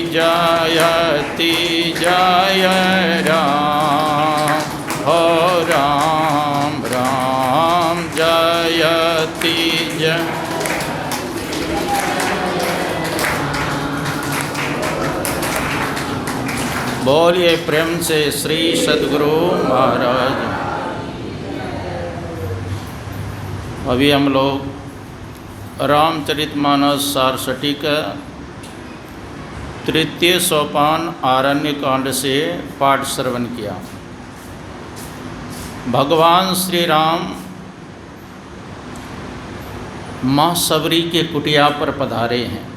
जयति जय राम, हो राम राम जयति जय। बोलिए प्रेम से श्री सद्गुरु महाराज। अभी हम लोग रामचरितमानस सारसठी का तृतीय सोपान आरण्य कांड से पाठ श्रवण किया। भगवान श्री राम माँ सबरी के कुटिया पर पधारे हैं।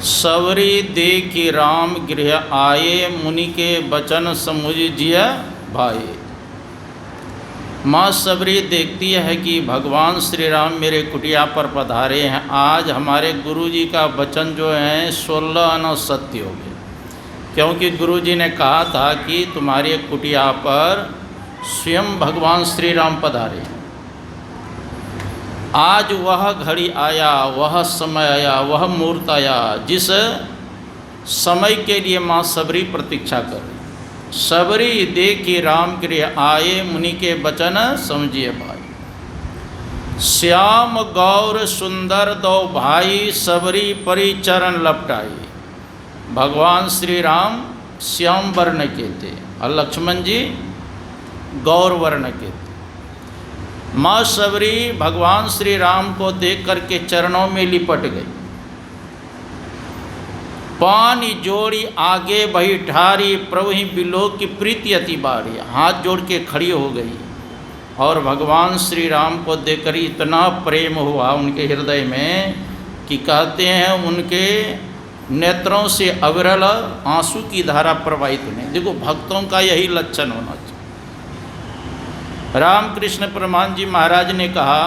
सबरी देखि राम गृह आए, मुनि के बचन समुझिय भाई। माँ सबरी देखती है कि भगवान श्री राम मेरे कुटिया पर पधारे हैं। आज हमारे गुरुजी का वचन जो है 16 आना सत्य हो गया, क्योंकि गुरुजी ने कहा था कि तुम्हारे कुटिया पर स्वयं भगवान श्री राम पधारे। आज वह घड़ी आया, वह समय आया, वह मुहूर्त आया जिस समय के लिए माँ सबरी प्रतीक्षा कर रही। सबरी देखि राम गृह आए, मुनि के वचन समझिए भाई। श्याम गौर सुंदर दो भाई, सबरी परि चरण लपटाई। भगवान श्री राम श्याम वर्ण के थे और लक्ष्मण जी गौर वर्ण के थे। माँ सबरी भगवान श्री राम को देख करके चरणों में लिपट गई। पानी जोड़ी आगे बही ठारी, प्रभु ही बिलो की प्रीति अति बारी। हाथ जोड़ के खड़ी हो गई और भगवान श्री राम को देखकर इतना प्रेम हुआ उनके हृदय में कि कहते हैं उनके नेत्रों से अविरल आंसू की धारा प्रवाहित होने। देखो भक्तों का यही लक्षण होना चाहिए। रामकृष्ण परमहंस जी महाराज ने कहा,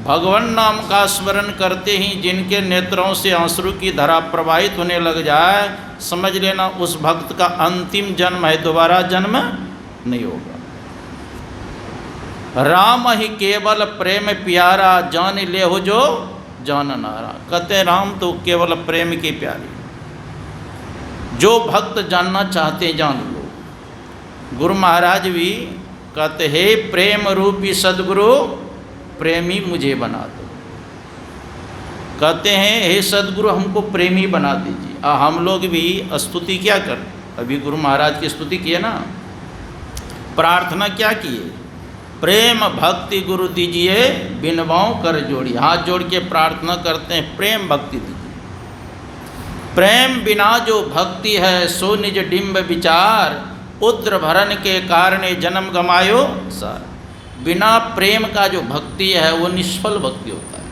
भगवान नाम का स्मरण करते ही जिनके नेत्रों से आंसू की धारा प्रवाहित होने लग जाए, समझ लेना उस भक्त का अंतिम जन्म है, दोबारा जन्म नहीं होगा। राम ही केवल प्रेम प्यारा, जान ले हो जो जान नारा। कहते राम तो केवल प्रेम के प्यारे, जो भक्त जानना चाहते जान लो। गुरु महाराज भी कहते हे प्रेम रूपी सद्गुरु, प्रेमी मुझे बना दो। कहते हैं हे सद्गुरु हमको प्रेमी बना दीजिए। हम लोग भी स्तुति क्या कर, अभी गुरु महाराज की स्तुति किए ना, प्रार्थना क्या किए, प्रेम भक्ति गुरु दीजिए, बिनवाओं कर जोड़ी। हाथ जोड़ के प्रार्थना करते हैं प्रेम भक्ति दीजिए। प्रेम बिना जो भक्ति है, सो निज डिम्ब विचार, उद्र भरण के कारण जन्म गमायो सार। बिना प्रेम का जो भक्ति है वो निष्फल भक्ति होता है।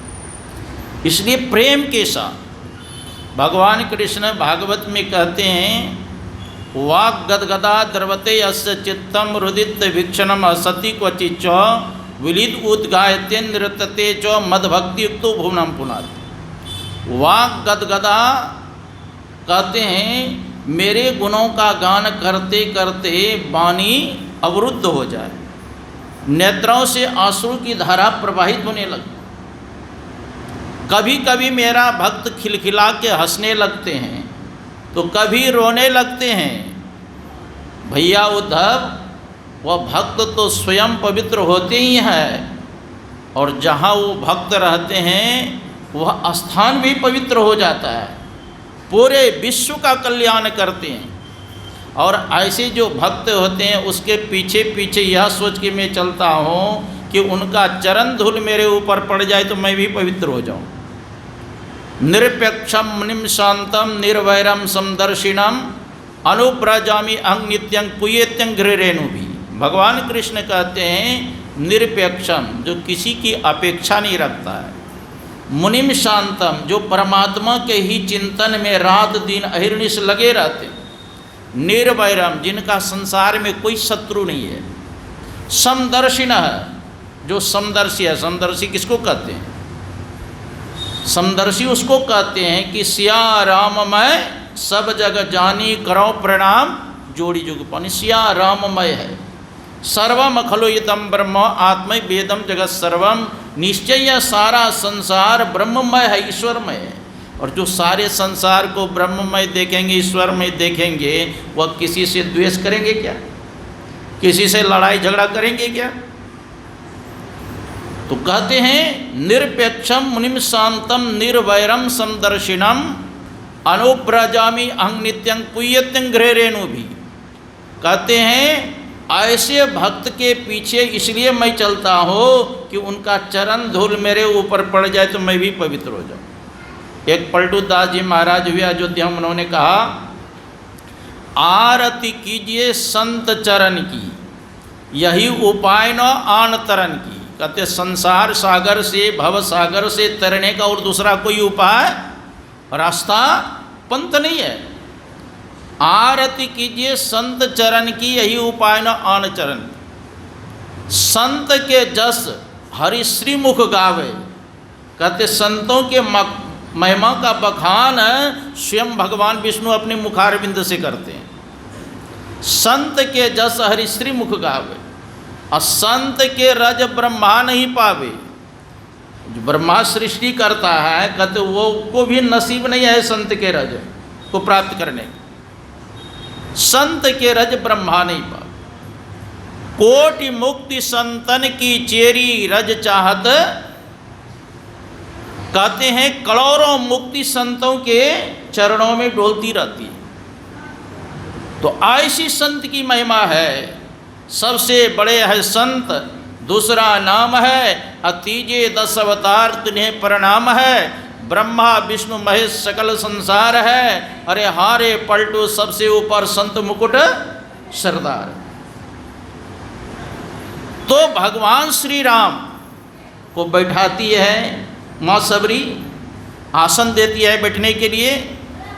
इसलिए प्रेम के साथ भगवान कृष्ण भागवत में कहते हैं, वाग गदगदा द्रवते अस्य चित्तम रुदित वीक्षणम असति क्वचि च विलित उद्गायते नृत्यते च मदभक्ति युक्तो भुवनम पुनाति। वाग गदगदा कहते हैं मेरे गुणों का गान करते करते वाणी अवरुद्ध हो जाए, नेत्रों से आंसू की धारा प्रवाहित होने लगी। कभी कभी मेरा भक्त खिलखिला के हंसने लगते हैं तो कभी रोने लगते हैं। भैया उद्धव, वह भक्त तो स्वयं पवित्र होते ही हैं और जहाँ वो भक्त रहते हैं वह स्थान भी पवित्र हो जाता है, पूरे विश्व का कल्याण करते हैं। और ऐसे जो भक्त होते हैं उसके पीछे पीछे यह सोच के मैं चलता हूँ कि उनका चरण धूल मेरे ऊपर पड़ जाए तो मैं भी पवित्र हो जाऊँ। निरपेक्षम मुनिम शांतम निर्वैरम समदर्शिनम अनुप्रजामी अंग नित्यं कुयेत्यं गृहरेणु भी। भगवान कृष्ण कहते हैं निरपेक्षम, जो किसी की अपेक्षा नहीं रखता है, मुनिम शांतम, जो परमात्मा के ही चिंतन में रात दिन अहिर्निश लगे रहते, निर्वैरम, जिनका संसार में कोई शत्रु नहीं है, समदर्शिन है, जो समदर्शी है। समदर्शी किसको कहते हैं? समदर्शी उसको कहते हैं कि सिया राममय सब जग जानी, करो प्रणाम जोड़ी जुग पानी। सिया राममय है, सर्वम खलु इदम ब्रह्म आत्म वेदम जगत सर्वम। निश्चय यह सारा संसार ब्रह्ममय है, ईश्वरमय है। और जो सारे संसार को ब्रह्ममय देखेंगे, ईश्वरमय देखेंगे, वह किसी से द्वेष करेंगे क्या? किसी से लड़ाई झगड़ा करेंगे क्या? तो कहते हैं निरपेक्षम मुनिम शांतम निर्वैरम समदर्शिनम अनुब्रजामि अहं नित्यं पुय्यत्यं गृहेरेणु भी। कहते हैं ऐसे भक्त के पीछे इसलिए मैं चलता हूँ कि उनका चरण धूल मेरे ऊपर पड़ जाए तो मैं भी पवित्र हो जाऊँ। एक पलटू दास जी महाराज हुए अयोध्या में, उन्होंने कहा आरती कीजिए संत चरण की, यही उपाय न आन तरन की। कहते संसार सागर से, भव सागर से तरने का और दूसरा कोई उपाय, रास्ता, पंथ नहीं है। आरती कीजिए संत चरण की, यही उपाय न आन चरण। संत के जस हरि श्री मुख गावे। कहते संतों के महिमा का बखान स्वयं भगवान विष्णु अपने मुखारविंद से करते हैं। संत के जस हरि श्री मुख गावे, और संत के रज ब्रह्मा नहीं पावे। जो ब्रह्मा सृष्टि करता है, कहते वो को भी नसीब नहीं है संत के रज को प्राप्त करने। संत के रज ब्रह्मा नहीं पावे। कोटि मुक्ति संतन की चेरी रज चाहत। कहते हैं करोड़ों मुक्ति संतों के चरणों में डोलती रहती है। तो ऐसी संत की महिमा है। सबसे बड़े है संत, दूसरा नाम है अतीजे 10 अवतार तुन्हें प्रणाम है। ब्रह्मा विष्णु महेश सकल संसार है। अरे हारे पलटू सबसे ऊपर संत मुकुट सरदार। तो भगवान श्री राम को बैठाती है माँ सबरी, आसन देती है बैठने के लिए,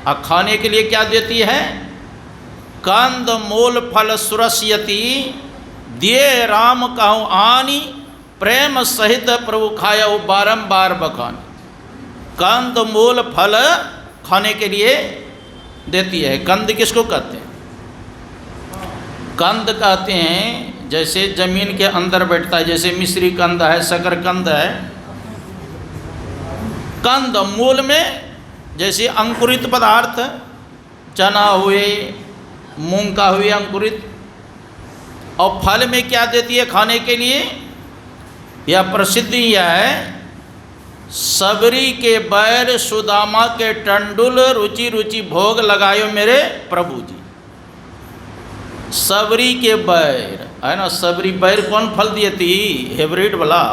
और खाने के लिए क्या देती है? कंद मूल फल सुरस्यति, दिए राम कहूँ आनी, प्रेम सहित प्रभु खाया बारंबार बखानी। कंद मूल फल खाने के लिए देती है। कंद किसको कहते हैं? कंद कहते हैं जैसे जमीन के अंदर बैठता है, जैसे मिश्री कंद है, शकरकंद है। कंद मूल में जैसे अंकुरित पदार्थ, चना हुए, मूंग का हुए अंकुरित। और फल में क्या देती है खाने के लिए? यह प्रसिद्ध यह है, सबरी के बैर सुदामा के टंडुल, रुचि रुचि भोग लगायो मेरे प्रभु जी। सबरी के बैर है ना, सबरी बैर कौन फल दिए थी? हाइब्रिड वाला।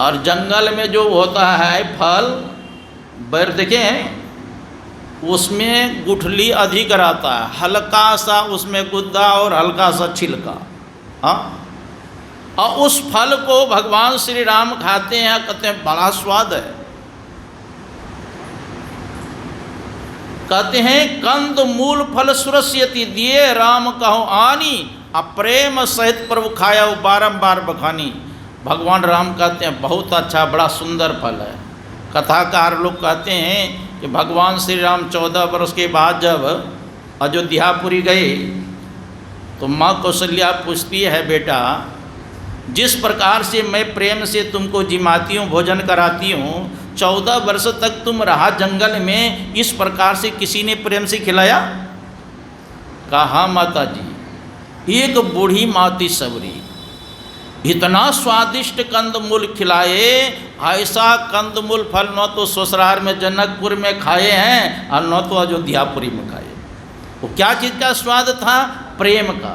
और जंगल में जो होता है फल बैर देखे हैं, उसमें गुठली अधिक रहता है, हल्का सा उसमें गुद्दा और हल्का सा छिलका। हाँ, और उस फल को भगवान श्री राम खाते हैं, कहते हैं बड़ा स्वाद है। कहते हैं कंद मूल फल सुरस्यति, दिए राम कहो आनी, अप्रेम सहित प्रभु खाया बारंबार बखानी। भगवान राम कहते हैं बहुत अच्छा, बड़ा सुंदर फल है। कथाकार लोग कहते हैं कि भगवान श्री राम 14 वर्ष के बाद जब अयोध्यापुरी गए तो माँ कौशल्या पूछती है, बेटा जिस प्रकार से मैं प्रेम से तुमको जिमाती हूँ, भोजन कराती हूँ, 14 वर्ष तक तुम रहा जंगल में, इस प्रकार से किसी ने प्रेम से खिलाया? कहा हाँ माता जी, एक बूढ़ी माती सबरी इतना स्वादिष्ट कंदमूल खिलाए, ऐसा कंदमूल फल न तो ससुराल में जनकपुर में खाए हैं और न तो अयोध्यापुरी में खाए। वो क्या चीज़ का स्वाद था? प्रेम का।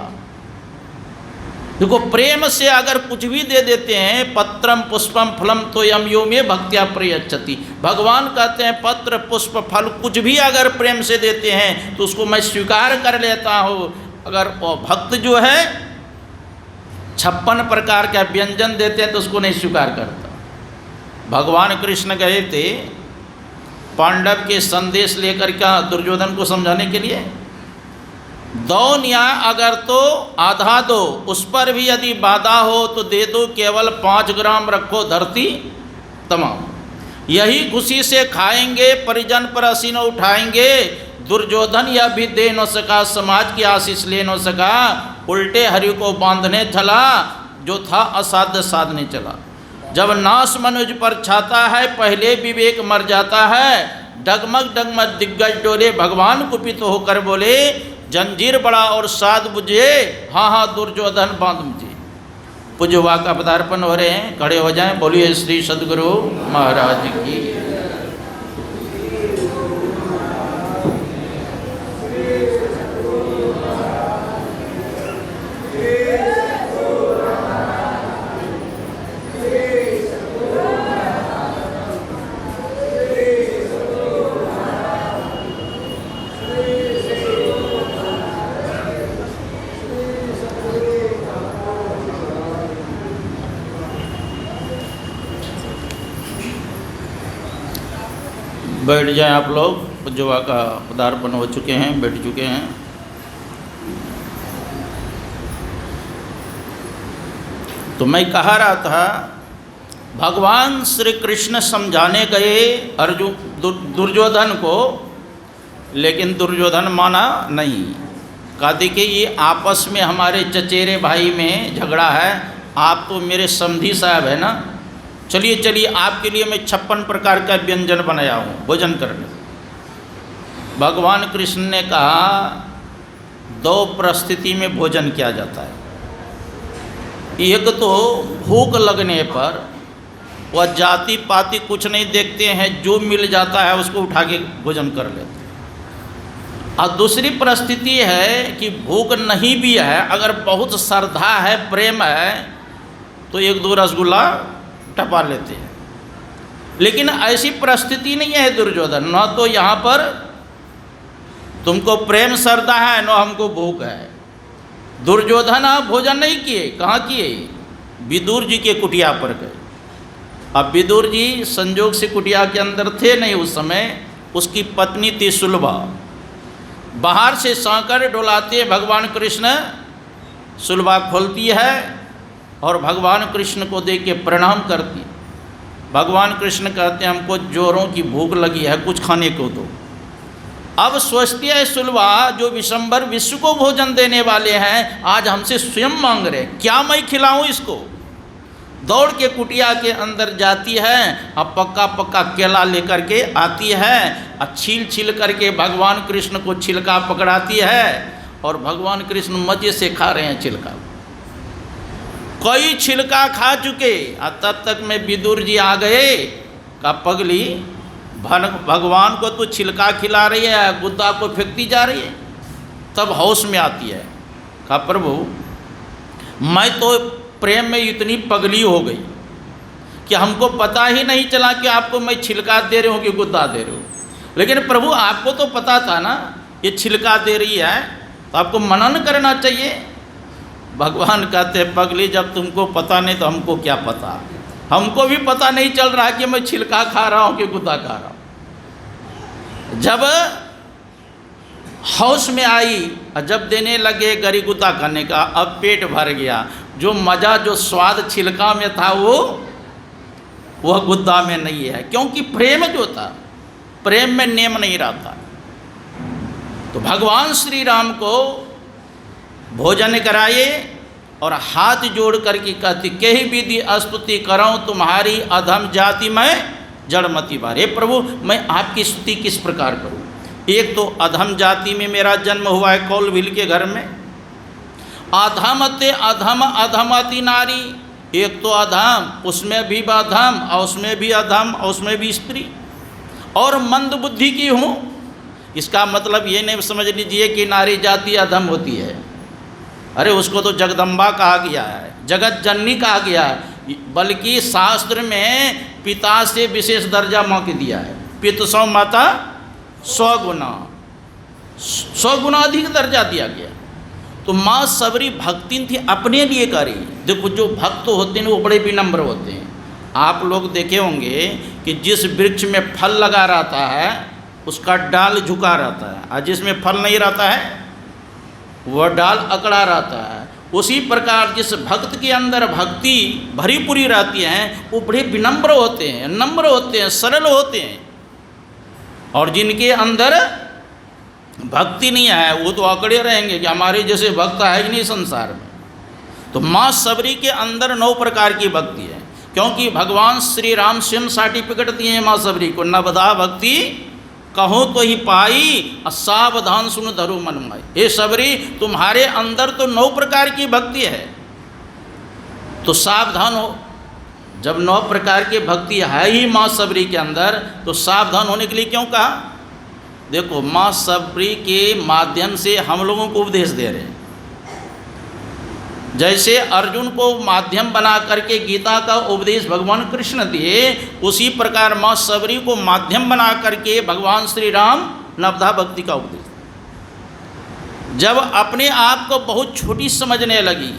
देखो प्रेम से अगर कुछ भी दे देते हैं, पत्रम पुष्पम फलम तो यम यो में भक्त्या प्रयच्छति। भगवान कहते हैं पत्र पुष्प फल कुछ भी अगर प्रेम से देते हैं तो उसको मैं स्वीकार कर लेता हूँ। अगर वो भक्त जो है 56 प्रकार का व्यंजन देते हैं तो उसको नहीं स्वीकार करता। भगवान कृष्ण गए थे पांडव के संदेश लेकर क्या दुर्योधन को समझाने के लिए, दो न्याय अगर तो आधा दो, उस पर भी यदि बाधा हो तो दे दो, केवल 5 ग्राम रखो धरती तमाम। यही खुशी से खाएंगे, परिजन पर हंसी न उठाएंगे। दुर्योधन यह भी दे न सका, समाज की आशीष ले न सका, उल्टे हरि को बांधने चला, जो था असाध्य साधने चला। जब नाश मनुज पर छाता है, पहले विवेक मर जाता है। डगमग डगमग दिग्गज डोले, भगवान कुपित होकर बोले, जंजीर बड़ा और साध बुझे, हाँ हाँ दुर्योधन बांध मुझे। पूज्यवा का पदार्पण हो रहे हैं, खड़े हो जाएं। बोलिए श्री सद्गुरु महाराज की। बैठ जाएं आप लोग। पूज्यवा का पदार्पण हो चुके हैं, बैठ चुके हैं। तो मैं कहा रहा था, भगवान श्री कृष्ण समझाने गए दुर्योधन को, लेकिन दुर्योधन माना नहीं। कहते कि ये आपस में हमारे चचेरे भाई में झगड़ा है, आप तो मेरे समधी साहब है ना, चलिए चलिए आपके लिए मैं 56 प्रकार का व्यंजन बनाया हूँ, भोजन कर लो। भगवान कृष्ण ने कहा, 2 परिस्थिति में भोजन किया जाता है। एक तो भूख लगने पर वह जाति पाति कुछ नहीं देखते हैं, जो मिल जाता है उसको उठा के भोजन कर लेते हैं। और दूसरी परिस्थिति है कि भूख नहीं भी है, अगर बहुत श्रद्धा है, प्रेम है, तो 1-2 रसगुल्ला टपा लेते हैं। लेकिन ऐसी परिस्थिति नहीं है दुर्योधन, न तो यहाँ पर तुमको प्रेम श्रद्धा है, न हमको भूख है। दुर्योधन भोजन नहीं किए, कहाँ किए? विदुर जी के कुटिया पर गए। अब विदुर जी संजोग से कुटिया के अंदर थे नहीं उस समय, उसकी पत्नी थी सुलभा। बाहर से सांकर डोलाते भगवान कृष्ण, सुलभा खोलती है और भगवान कृष्ण को देख के प्रणाम करती। भगवान कृष्ण कहते हैं, हमको जोरों की भूख लगी है, कुछ खाने को दो। अब सोचती है सुलभा, जो विशंबर विश्व को भोजन देने वाले हैं, आज हमसे स्वयं मांग रहे, क्या मैं खिलाऊं इसको? दौड़ के कुटिया के अंदर जाती है, अब पक्का पक्का केला लेकर के आती है, और छील छील करके भगवान कृष्ण को छिलका पकड़ाती है, और भगवान कृष्ण मजे से खा रहे हैं छिलका। कई छिलका खा चुके, और तब तक में विदुर जी आ गए। का पगली, भगवान को तो छिलका खिला रही है, गुद्दा को फेंकती जा रही है। तब होश में आती है, कहा प्रभु मैं तो प्रेम में इतनी पगली हो गई कि हमको पता ही नहीं चला कि आपको मैं छिलका दे रही हूँ कि गुद्दा दे रही हूँ। लेकिन प्रभु आपको तो पता था ना ये छिलका दे रही है, तो आपको मनन करना चाहिए। भगवान कहते हैं, पगली जब तुमको पता नहीं तो हमको क्या पता? हमको भी पता नहीं चल रहा कि मैं छिलका खा रहा हूँ कि गुद्दा खा रहा हूँ। जब होश में आई और जब देने लगे गरी गुद्दा खाने का, अब पेट भर गया। जो मज़ा जो स्वाद छिलका में था वह गुद्दा में नहीं है, क्योंकि प्रेम जो था, प्रेम में नेम नहीं रहता। तो भगवान श्री राम को भोजन कराए और हाथ जोड़ करके कहती, कही विधि स्तुति कराऊँ तुम्हारी अधम जाति में जड़मती बार। हे प्रभु मैं आपकी स्तुति किस प्रकार करूँ? एक तो अधम जाति में मेरा जन्म हुआ है, कौलभिल के घर में। अधम ते अधम अधमति नारी, एक तो अधम, उसमें भी अधम और उसमें भी अधम और उसमें भी स्त्री, और मंद बुद्धि की हूँ। इसका मतलब ये नहीं समझ लीजिए कि नारी जाति अधम होती है। अरे उसको तो जगदम्बा कहा गया है, जगत जननी कहा गया है, बल्कि शास्त्र में पिता से विशेष दर्जा माँ के दिया है। पितृसौ माता 100 गुना अधिक दर्जा दिया गया। तो माँ सबरी भक्ति थी, अपने लिए करी। देखो जो भक्त होते हैं वो बड़े विनम्र होते हैं। आप लोग देखे होंगे कि जिस वृक्ष में फल लगा रहता है उसका डाल झुका रहता है, और जिसमें फल नहीं रहता है वह डाल अकड़ा रहता है। उसी प्रकार जिस भक्त के अंदर भक्ति भरी पूरी रहती है वो बड़े विनम्र होते हैं, नम्र होते हैं, सरल होते हैं। और जिनके अंदर भक्ति नहीं है वो तो अकड़े रहेंगे कि हमारे जैसे भक्त है ही नहीं संसार में। तो माँ सबरी के अंदर 9 प्रकार की भक्ति है। क्योंकि भगवान श्री राम स्वयं सर्टिफिकेट दिए हैं माँ सबरी को, नवदा भक्ति कहो तो ही पाई, असावधान सुन धरो मन माई। हे सबरी, तुम्हारे अंदर तो 9 प्रकार की भक्ति है, तो सावधान हो। जब 9 प्रकार की भक्ति है ही माँ सबरी के अंदर, तो सावधान होने के लिए क्यों कहा? देखो, माँ सबरी के माध्यम से हम लोगों को उपदेश दे रहे हैं। जैसे अर्जुन को माध्यम बना करके गीता का उपदेश भगवान कृष्ण दिए, उसी प्रकार माँ सबरी को माध्यम बना करके भगवान श्री राम नवधा भक्ति का उपदेश। जब अपने आप को बहुत छोटी समझने लगी,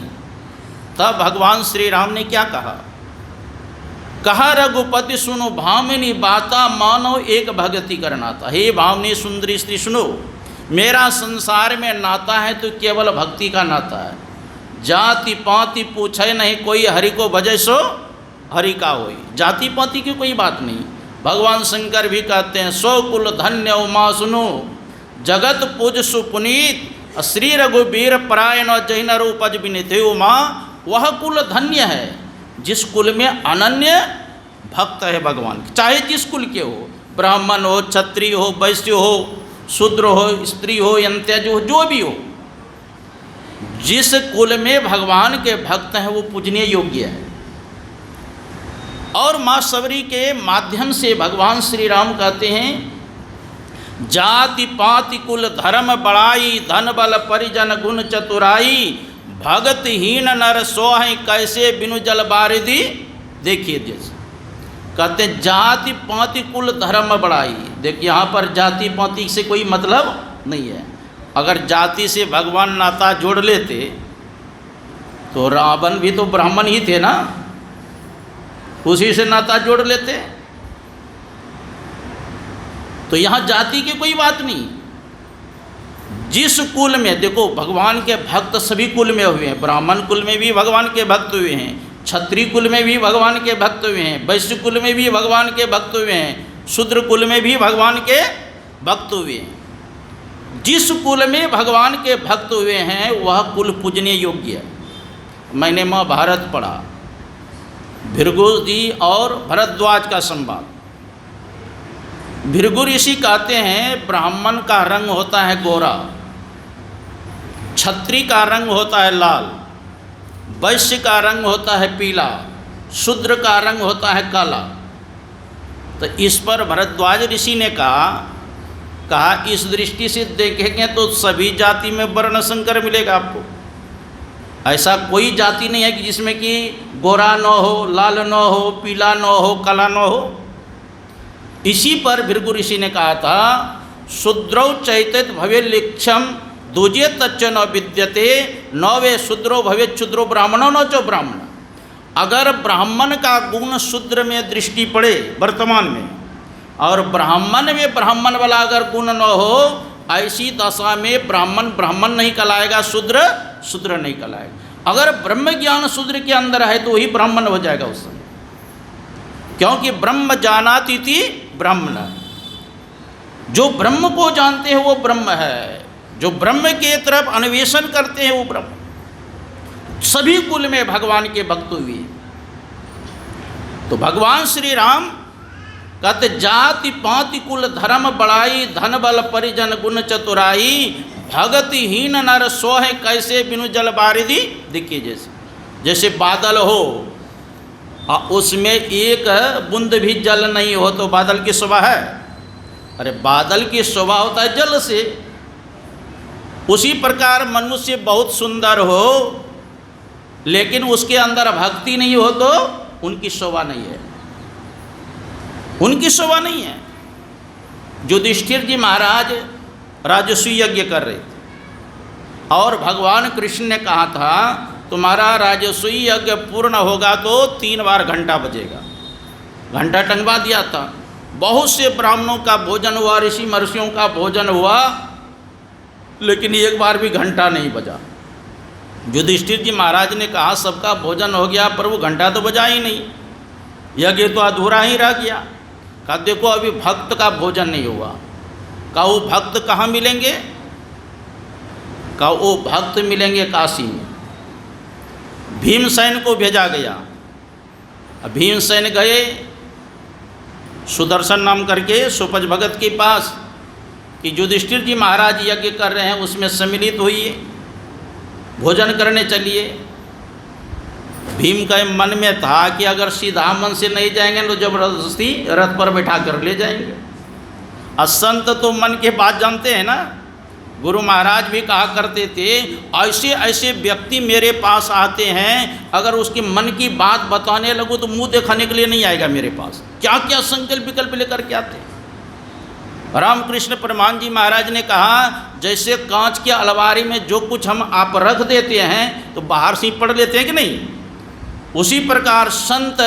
तब भगवान श्री राम ने क्या कहा? कहा रघुपति सुनो भामिनी बाता, मानो एक भगति कर नाता। हे भामिनी सुंदरी स्त्री सुनो, मेरा संसार में नाता है तो केवल भक्ति का नाता है। जाति पाति पूछे नहीं कोई, हरि को भजे सो हरि का होई। जाति पाति की कोई बात नहीं। भगवान शंकर भी कहते हैं, सो कुल धन्य उमा सुनो, जगत पूज सुपुनीत, श्री रघुबीर परायण जैन उपज विनित। उमा वह कुल धन्य है जिस कुल में अनन्य भक्त है भगवान, चाहे जिस कुल के हो, ब्राह्मण हो, क्षत्रिय हो, वैश्य हो, शूद्र हो, स्त्री हो, यंत्यज हो, जो भी हो, जिस कुल में भगवान के भक्त हैं वो पूजनीय योग्य है। और माँ सबरी के माध्यम से भगवान श्री राम कहते हैं, जाति पाति कुल धर्म बड़ाई, धन बल परिजन गुण चतुराई, भगतहीन नर सोहि कैसे बिनु जल बारिधि। देखिए, जैसे कहते हैं जाति पाति कुल धर्म बड़ाई। देखिए, यहाँ पर जाति पाति से कोई मतलब नहीं है। अगर जाति से भगवान नाता जोड़ लेते तो रावण भी तो ब्राह्मण ही थे ना, उसी से नाता जोड़ लेते। तो यहाँ जाति की कोई बात नहीं। जिस कुल में, देखो, भगवान के भक्त सभी कुल में हुए हैं। ब्राह्मण कुल में भी भगवान के भक्त हुए हैं, क्षत्रिय कुल में भी भगवान के भक्त हुए हैं, वैश्य कुल में भी भगवान के भक्त हुए हैं, शूद्र कुल में भी भगवान के भक्त हुए हैं। जिस कुल में भगवान के भक्त हुए हैं वह कुल पूजनीय योग्य है। मैंने महाभारत पढ़ा, भृगु जी और भरद्वाज का संवाद। भृगु ऋषि कहते हैं, ब्राह्मण का रंग होता है गोरा, क्षत्रिय का रंग होता है लाल, वैश्य का रंग होता है पीला, शूद्र का रंग होता है काला। तो इस पर भरद्वाज ऋषि ने कहा इस दृष्टि से देखेंगे तो सभी जाति में वर्ण संकर मिलेगा आपको। ऐसा कोई जाति नहीं है कि जिसमें कि गोरा न हो, लाल न हो, पीला न हो, काला न हो। इसी पर भृगु ऋषि ने कहा था, शूद्रौ चैतत भवे लिक्षम दूजे तच्च न विद्यते, न वे शूद्रो भवे क्षुद्रो ब्राह्मणो न चो ब्राह्मण। अगर ब्राह्मण का गुण शूद्र में दृष्टि पड़े वर्तमान में, और ब्राह्मण में ब्राह्मण वाला अगर गुण न हो, ऐसी दशा में ब्राह्मण ब्राह्मण नहीं कहलाएगा, शूद्र शूद्र नहीं कहलाएगा। अगर ब्रह्म ज्ञान शूद्र के अंदर है तो वही ब्राह्मण हो जाएगा उस समय, क्योंकि ब्रह्म जानाति इति ब्राह्मण। जो ब्रह्म को जानते हैं वो ब्रह्म है, जो ब्रह्म के तरफ अन्वेषण करते हैं वो ब्रह्म। सभी कुल में भगवान के भक्त हुए। तो भगवान श्री राम कहते, जाति पाति कुल धर्म बड़ाई, धन बल परिजन गुण चतुराई, भगतिहीन नर सोहे कैसे बिनु जल बारिधि। देखिए, जैसे बादल हो उसमें एक बूंद भी जल नहीं हो तो बादल की शोभा है? अरे बादल की शोभा होता है जल से। उसी प्रकार मनुष्य बहुत सुंदर हो लेकिन उसके अंदर भक्ति नहीं हो तो उनकी शोभा नहीं है, उनकी शोभा नहीं है। युधिष्ठिर जी महाराज राजसूय यज्ञ कर रहे थे और भगवान कृष्ण ने कहा था, तुम्हारा राजसूय यज्ञ पूर्ण होगा तो 3 बार घंटा बजेगा। घंटा टंगवा दिया था। बहुत से ब्राह्मणों का भोजन हुआ, ऋषि महर्षियों का भोजन हुआ, लेकिन एक बार भी घंटा नहीं बजा। युधिष्ठिर जी महाराज ने कहा, सबका भोजन हो गया पर वो घंटा तो बजा ही नहीं, यज्ञ तो अधूरा ही रह गया। कहा देखो अभी भक्त का भोजन नहीं हुआ। कहा वो भक्त कहाँ मिलेंगे? कहा वो भक्त मिलेंगे काशी में। भीमसेन को भेजा गया, भीमसेन गए सुदर्शन नाम करके सुपज भगत के पास कि युधिष्ठिर जी महाराज यज्ञ कर रहे हैं, उसमें सम्मिलित होइए, भोजन करने चलिए। भीम के मन में था कि अगर सीधा मन से नहीं जाएंगे तो जबरदस्ती रथ पर बैठा कर ले जाएंगे। असंत तो मन के बात जानते हैं ना। गुरु महाराज भी कहा करते थे, ऐसे ऐसे व्यक्ति मेरे पास आते हैं, अगर उसके मन की बात बताने लगूँ तो मुंह दिखाने के लिए नहीं आएगा मेरे पास। क्या क्या संकल्प विकल्प लेकर के आते हैं। रामकृष्ण परमहंस जी महाराज ने कहा, जैसे कांच के अलमारी में जो कुछ हम आप रख देते हैं तो बाहर से ही पढ़ लेते हैं कि नहीं, उसी प्रकार संत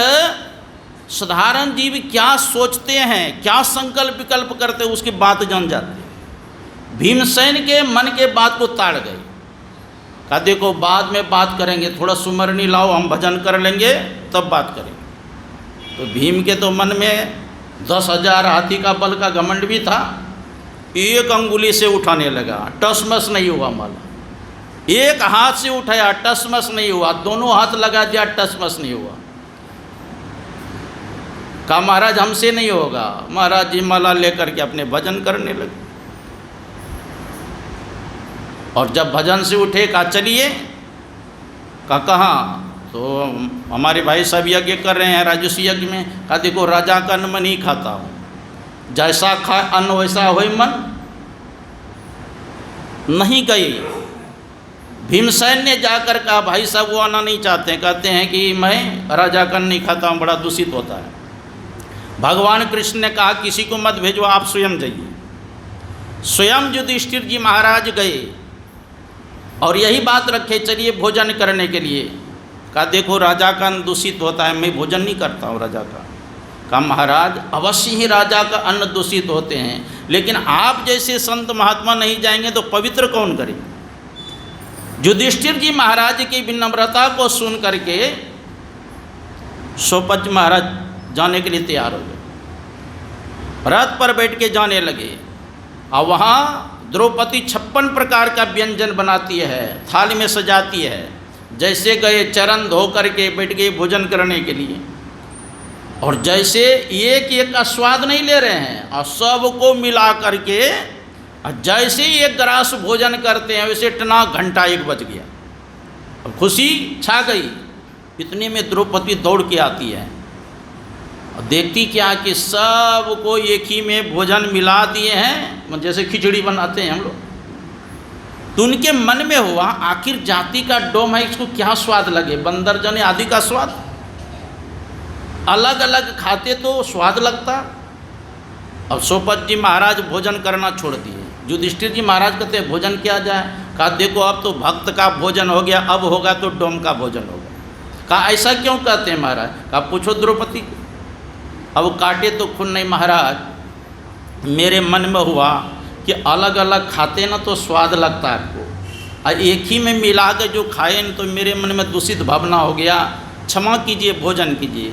साधारण जीव क्या सोचते हैं, क्या संकल्प विकल्प करते हैं, उसकी बात जान जाते हैं। भीमसेन के मन के बात को ताड़ गए। कहा देखो बाद में बात करेंगे, थोड़ा सुमरनी लाओ, हम भजन कर लेंगे तब बात करेंगे। तो भीम के तो मन में 10,000 हाथी का बल का घमंड भी था। एक अंगुली से उठाने लगा, टसमस नहीं हुआ माला। एक हाथ से उठाया, टसमस नहीं हुआ। दोनों हाथ लगा दिया, टसमस नहीं हुआ। कहा महाराज हमसे नहीं होगा। महाराज जी माला लेकर के अपने भजन करने लगे। और जब भजन से उठे, कहा चलिए। कहा कहाँ? तो हमारे भाई सब यज्ञ कर रहे हैं राजस्व यज्ञ में। कहा देखो राजा का अन्न मैं नहीं खाता हूँ, जैसा खाए अन्न वैसा होए मन। नहीं गई। भीमसेन ने जाकर कहा भाई साहब वो आना नहीं चाहते हैं, कहते हैं कि मैं राजा का अन्न नहीं खाता हूँ, बड़ा दूषित होता है। भगवान कृष्ण ने कहा किसी को मत भेजो, आप स्वयं जाइए। स्वयं युधिष्ठिर जी महाराज गए और यही बात रखे, चलिए भोजन करने के लिए। कहा देखो राजा का अन्न दूषित होता है, मैं भोजन नहीं करता हूँ राजा का। कहा महाराज अवश्य ही राजा का अन्न दूषित होते हैं, लेकिन आप जैसे संत महात्मा नहीं जाएंगे तो पवित्र कौन करे। युधिष्ठिर जी महाराज की विनम्रता को सुन करके सोपज महाराज जाने के लिए तैयार हो गए। रथ पर बैठ के जाने लगे। और वहाँ द्रौपदी 56 प्रकार का व्यंजन बनाती है, थाली में सजाती है। जैसे गए चरण धो करके बैठ गए भोजन करने के लिए। और जैसे एक एक का स्वाद नहीं ले रहे हैं, और सबको मिला करके जैसे ही एक ग्रास भोजन करते हैं वैसे इतना घंटा 1 बज गया। और खुशी छा गई। इतने में द्रौपदी दौड़ के आती है और देखती क्या कि सबको एक ही में भोजन मिला दिए हैं, जैसे खिचड़ी बनाते हैं हम लोग। तो उनके मन में हुआ आखिर जाति का डोम है, इसको क्या स्वाद लगे। बंदर जने आदि का स्वाद, अलग अलग खाते तो स्वाद लगता। अब सोपत जी महाराज भोजन करना छोड़ दिए। युधिष्ठिर जी महाराज कहते भोजन किया जाए। कहा देखो अब तो भक्त का भोजन हो गया, अब होगा तो डोम का भोजन होगा। कहा ऐसा क्यों कहते हैं महाराज? कहा पूछो द्रौपदी को। अब काटे तो खून नहीं महाराज, मेरे मन में हुआ कि अलग अलग खाते ना तो स्वाद लगता है आपको, और एक ही में मिला के जो खाए न तो मेरे मन में दूषित भावना हो गया, क्षमा कीजिए भोजन कीजिए।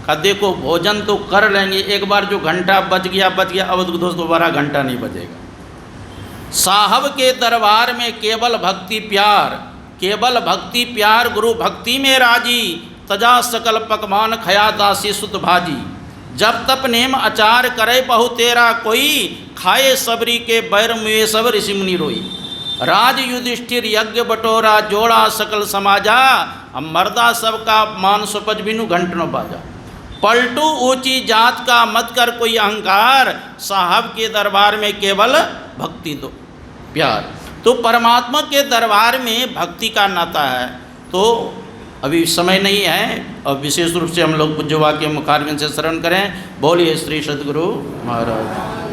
कहा देखो भोजन तो कर लेंगे, एक बार जो घंटा बज गया, अब दोबारा घंटा नहीं बजेगा। साहब के दरबार में केवल भक्ति प्यार, केवल भक्ति प्यार, गुरु भक्ति में राजी, तजा सकल पकवान खया दासी सुत भाजी। जब तप नेम अचार करे बहु तेरा कोई, खाए सबरी के बैर मुए सब ऋषि मुनि रोई। राज युधिष्ठिर यज्ञ बटोरा, जोड़ा सकल समाजा, हम मर्दा सबका मान सुपज बिनु घंटनो बाजा। पलटू ऊंची जात का मत कर कोई अहंकार, साहब के दरबार में केवल भक्ति दो प्यार। तो परमात्मा के दरबार में भक्ति का नाता है। तो अभी समय नहीं है, और विशेष रूप से हम लोग पूज्य वाक्य मुखारविंद से शरण करें। बोलिए श्री सद्गुरु महाराज।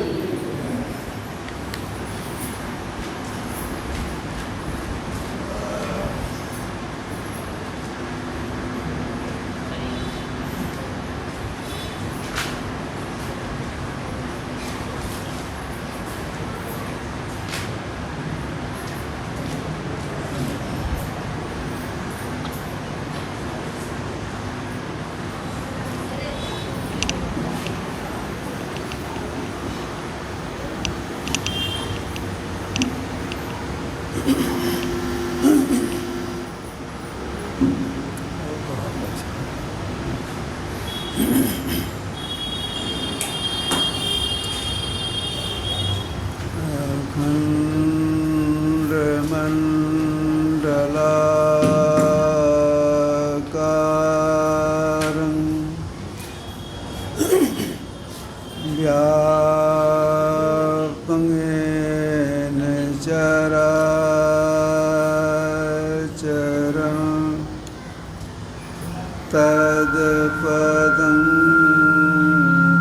तत्पदं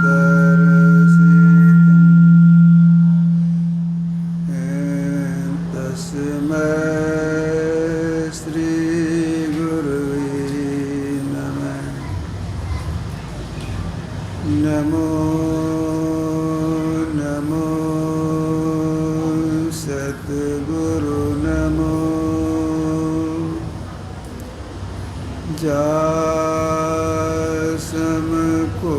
दर्शितं तस्मै श्रीगुरुवे नमः। नमो नमो सद्गुरु नमो जासम को